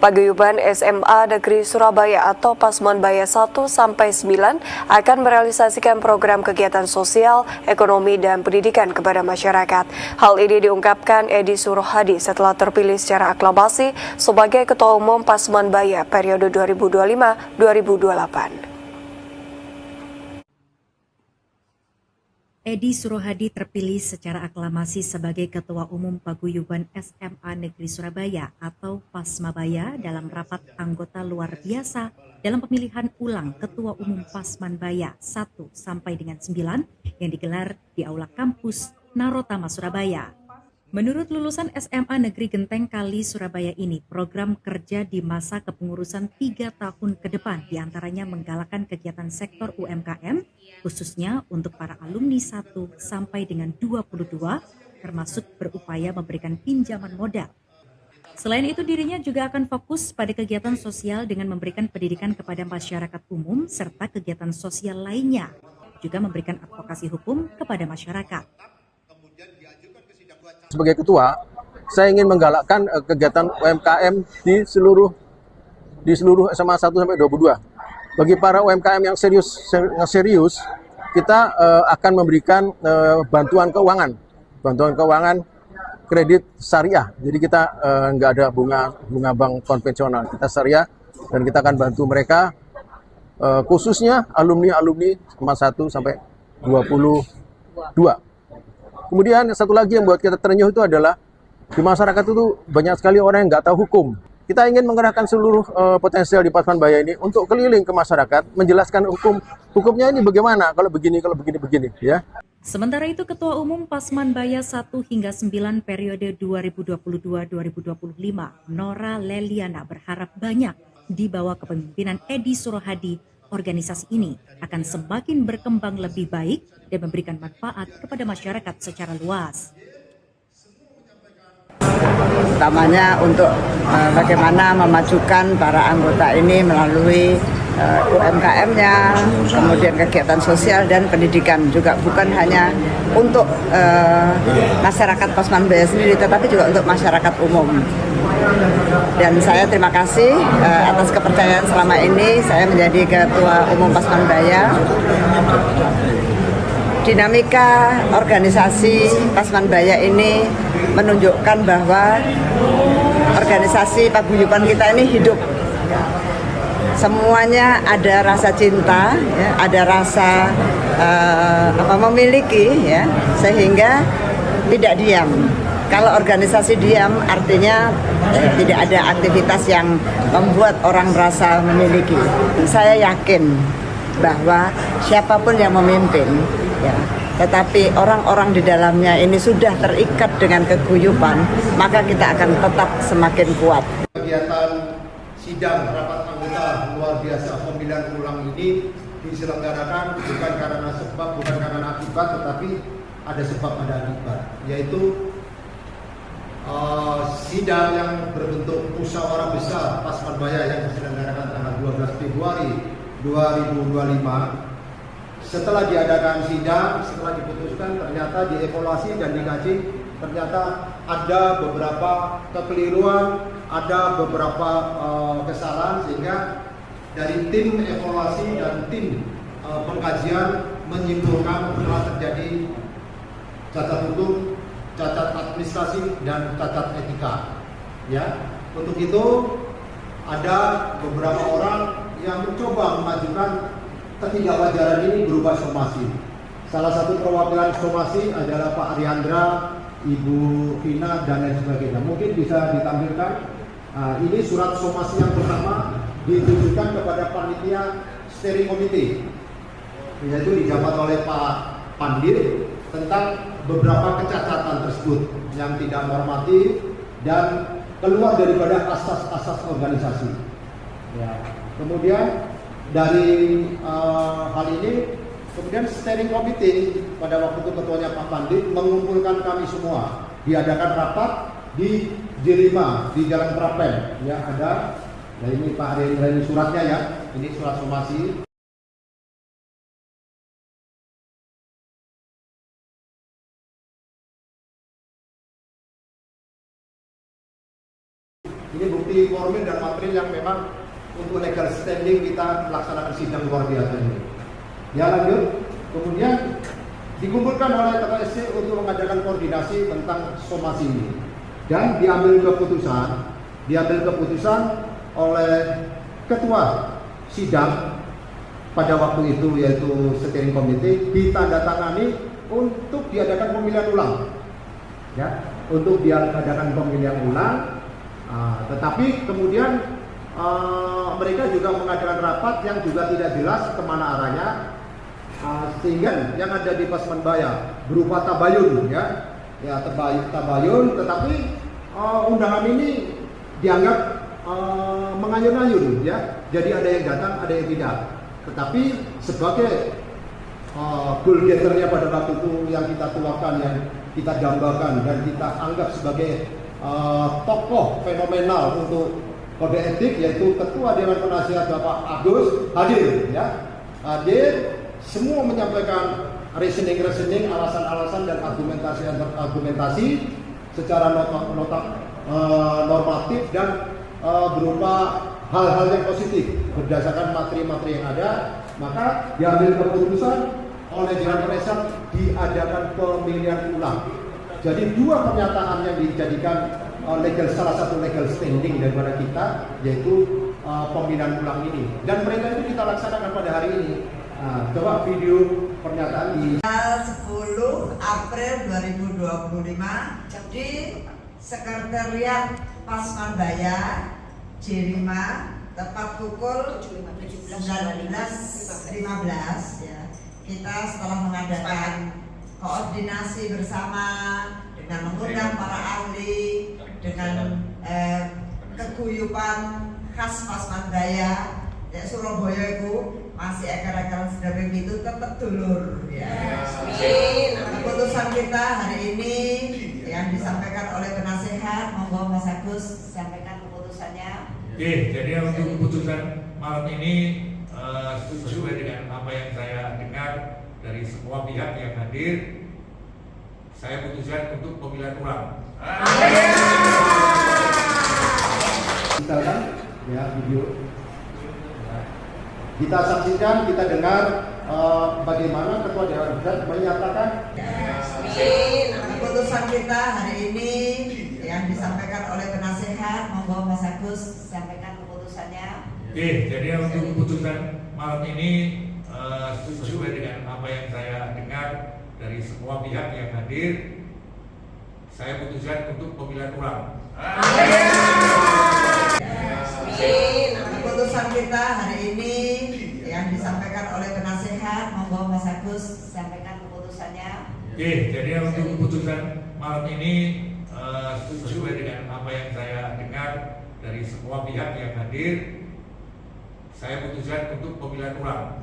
Paguyuban SMA Negeri Surabaya atau Pasmanbaya 1-9 akan merealisasikan program kegiatan sosial, ekonomi, dan pendidikan kepada masyarakat. Hal ini diungkapkan Edi Surohadi setelah terpilih secara aklamasi sebagai Ketua Umum Pasmanbaya periode 2025-2028. Edi Surohadi terpilih secara aklamasi sebagai Ketua Umum Paguyuban SMA Negeri Surabaya atau Pasmabaya dalam rapat anggota luar biasa dalam pemilihan ulang Ketua Umum Pasmanbaya 1-9 yang digelar di Aula Kampus Narotama Surabaya. Menurut lulusan SMA Negeri Genteng Kali Surabaya ini, program kerja di masa kepengurusan 3 tahun ke depan diantaranya menggalakkan kegiatan sektor UMKM, khususnya untuk para alumni 1 sampai dengan 22, termasuk berupaya memberikan pinjaman modal. Selain itu, dirinya juga akan fokus pada kegiatan sosial dengan memberikan pendidikan kepada masyarakat umum serta kegiatan sosial lainnya, juga memberikan advokasi hukum kepada masyarakat. Sebagai ketua, saya ingin menggalakkan kegiatan UMKM di seluruh SMA 1 sampai 22. Bagi para UMKM yang serius, kita akan memberikan bantuan keuangan kredit syariah. Jadi kita nggak ada bunga bank konvensional, kita syariah dan kita akan bantu mereka khususnya alumni SMA 1 sampai 22. Kemudian satu lagi yang buat kita terenyuh itu adalah di masyarakat itu banyak sekali orang yang nggak tahu hukum. Kita ingin mengerahkan seluruh potensial di Pasmanbaya ini untuk keliling ke masyarakat, menjelaskan hukumnya ini bagaimana, kalau begini, ya. Sementara itu, Ketua Umum Pasmanbaya 1-9 periode 2022-2025, Nora Leliana berharap banyak di bawah kepemimpinan Edi Surohadi, organisasi ini akan semakin berkembang lebih baik dan memberikan manfaat kepada masyarakat secara luas. Utamanya untuk bagaimana memajukan para anggota ini melalui UMKM-nya, kemudian kegiatan sosial dan pendidikan juga bukan hanya untuk masyarakat Pasmanbaya sendiri, tetapi juga untuk masyarakat umum. Dan saya terima kasih atas kepercayaan selama ini saya menjadi Ketua Umum Pasmanbaya. Dinamika organisasi Pasmanbaya ini menunjukkan bahwa organisasi paguyuban kita ini hidup. Semuanya ada rasa cinta, ya, ada rasa memiliki, ya, sehingga tidak diam. Kalau organisasi diam artinya tidak ada aktivitas yang membuat orang merasa memiliki. Saya yakin bahwa siapapun yang memimpin, ya, tetapi orang-orang di dalamnya ini sudah terikat dengan keguyuban, maka kita akan tetap semakin kuat. Kegiatan sidang rapat anggota luar biasa pemilihan ulang ini diselenggarakan bukan karena sebab, bukan karena akibat, tetapi ada sebab, ada akibat, yaitu sidang yang berbentuk musyawarah besar Pasmanbaya yang diselenggarakan tanggal 12 Februari 2025. Setelah diadakan sidang, setelah diputuskan, ternyata dievaluasi dan dikaji, ternyata ada beberapa kekeliruan, ada beberapa kesalahan, sehingga dari tim evaluasi dan tim pengkajian menyimpulkan telah terjadi cacat hukum, cacat administrasi, dan cacat etika. Ya, untuk itu ada beberapa orang yang mencoba memajukan ketidakwajaran ini berupa somasi. Salah satu perwakilan somasi adalah Pak Ariandra, Ibu Vina, dan lain sebagainya. Mungkin bisa ditampilkan. Ini surat somasi yang pertama ditujukan kepada panitia steering committee, yaitu dijabat oleh Pak Pandir tentang beberapa kecacatan tersebut yang tidak normatif dan keluar daripada asas-asas organisasi. Ya. Kemudian dari hal ini, kemudian steering committee pada waktu itu ketuanya Pak Pandir mengumpulkan kami semua, diadakan rapat di J5 di Jalan Prapen. Ya, ada. Nah, ini Pak Ariandra, ini suratnya, ya. Ini surat somasi. Ini bukti bukti formil dan material yang memang untuk legal standing kita melaksanakan sidang luar biasa ini. Ya lanjut, kemudian dikumpulkan oleh TKSC untuk mengadakan koordinasi tentang somasi ini dan diambil keputusan oleh ketua sidang pada waktu itu, yaitu steering committee, ditandatangani untuk diadakan pemilihan ulang, ya, untuk diadakan pemilihan ulang. Tetapi kemudian mereka juga mengadakan rapat yang juga tidak jelas kemana arahnya, sehingga yang ada di Pasmanbaya berupa tabayun, ya tabayun, tetapi undangan ini dianggap mengayun-ayun, ya, jadi ada yang datang, ada yang tidak. Tetapi sebagai goal getternya pada waktu itu yang kita tuakan, yang kita dambakan dan kita anggap sebagai tokoh fenomenal untuk kode etik, yaitu Ketua Dewan Penasihat Bapak Agus hadir, ya, hadir, semua menyampaikan reasoning, alasan-alasan dan argumentasi secara normatif dan berupa hal-hal yang positif berdasarkan materi-materi yang ada. Maka diambil keputusan oleh Dewan Penasihat diadakan pemilihan ulang. Jadi dua pernyataan yang dijadikan salah satu legal standing daripada kita, yaitu pemilihan ulang ini, dan mereka itu kita laksanakan pada hari ini. Coba video pernyataan di 10 April 2025 di Sekretariat Pasmanbaya J5 tepat pukul 19.15 ya. Kita setelah mengadakan koordinasi bersama dengan mengundang para ahli, dengan keguyuban khas Pasmanbaya, ya, Surabaya itu masih akar-akaran sedang itu tetap dulur, ya. Keputusan kita hari ini yang disampaikan oleh penasehat, monggo Mas Agus sampaikan keputusannya. Oke, jadi untuk keputusan malam ini sesuai dengan apa yang saya dengar dari semua pihak yang hadir, saya putuskan untuk pemilihan ulang. Misalkan, ya, video. Kita saksikan, kita dengar bagaimana Ketua Dewan Penasihat menyatakan keputusan kita hari ini yang disampaikan oleh penasehat, monggo Mas Agus sampaikan keputusannya. Oke, jadi untuk keputusan malam ini sesuai dengan apa yang saya dengar dari semua pihak yang hadir, saya putuskan untuk pemilihan ulang. Keputusan kita hari ini yang disampaikan oleh penasehat, monggo Mas Agus sampaikan keputusannya. Oke, jadi untuk keputusan malam ini sesuai dengan apa yang saya dengar dari semua pihak yang hadir, saya putuskan untuk pemilihan ulang.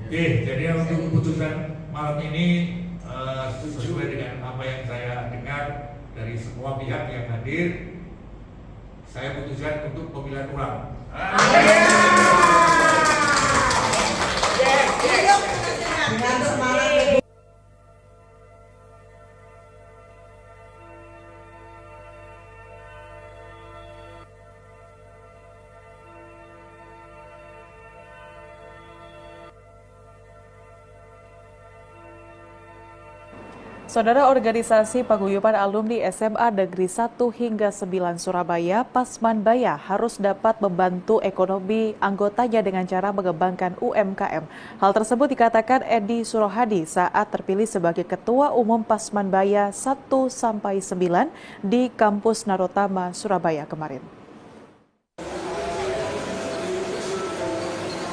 Oke, jadi untuk keputusan malam ini sesuai dengan apa yang saya dengar dari semua pihak yang hadir, saya putuskan untuk pemilihan ulang. Saudara, organisasi paguyuban alumni SMA Negeri 1 hingga 9 Surabaya, Pasmanbaya, harus dapat membantu ekonomi anggotanya dengan cara mengembangkan UMKM. Hal tersebut dikatakan Edi Surohadi saat terpilih sebagai Ketua Umum Pasmanbaya 1-9 di Kampus Narotama, Surabaya kemarin.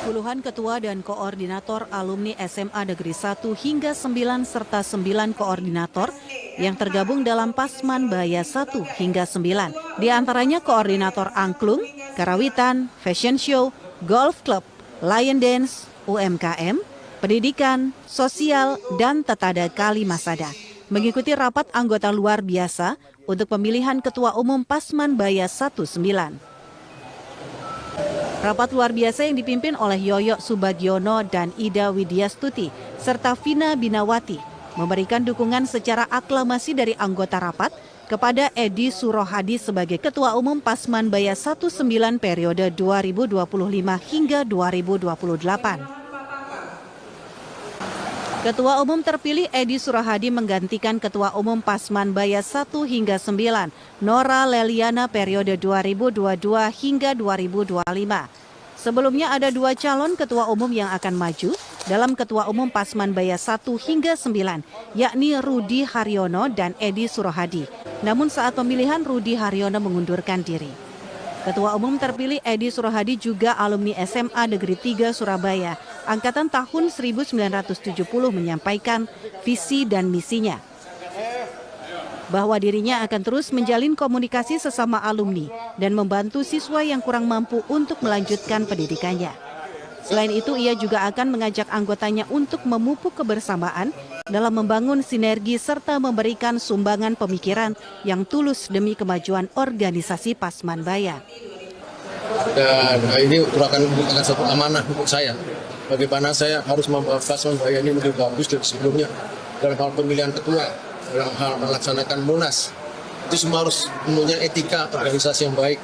Puluhan ketua dan koordinator alumni SMA Negeri 1 hingga 9 serta 9 koordinator yang tergabung dalam Pasmanbaya 1 hingga 9. Di antaranya koordinator angklung, karawitan, fashion show, golf club, lion dance, UMKM, pendidikan, sosial, dan tetada Kalimasada mengikuti rapat anggota luar biasa untuk pemilihan Ketua Umum Pasmanbaya 1-9. Rapat luar biasa yang dipimpin oleh Yoyo Subagiono dan Ida Widyastuti, serta Vina Binawati, memberikan dukungan secara aklamasi dari anggota rapat kepada Edi Surohadi sebagai Ketua Umum Pasmanbaya 19 periode 2025 hingga 2028. Ketua Umum terpilih Edi Surohadi menggantikan Ketua Umum Pasmanbaya 1 hingga 9, Nora Leliana periode 2022 hingga 2025. Sebelumnya ada 2 calon Ketua Umum yang akan maju dalam Ketua Umum Pasmanbaya 1 hingga 9, yakni Rudi Haryono dan Edi Surohadi. Namun saat pemilihan Rudi Haryono mengundurkan diri. Ketua Umum terpilih Edi Surohadi juga alumni SMA Negeri 3 Surabaya, angkatan tahun 1970 menyampaikan visi dan misinya. Bahwa dirinya akan terus menjalin komunikasi sesama alumni dan membantu siswa yang kurang mampu untuk melanjutkan pendidikannya. Selain itu, ia juga akan mengajak anggotanya untuk memupuk kebersamaan dalam membangun sinergi serta memberikan sumbangan pemikiran yang tulus demi kemajuan organisasi Pasmanbaya. Dan ini merupakan satu amanah untuk saya. Bagaimana saya harus membuat Pasmanbaya ini lebih bagus dari sebelumnya dalam hal pemilihan ketua, dalam hal melaksanakan munas. Itu semua harus mempunyai etika organisasi yang baik.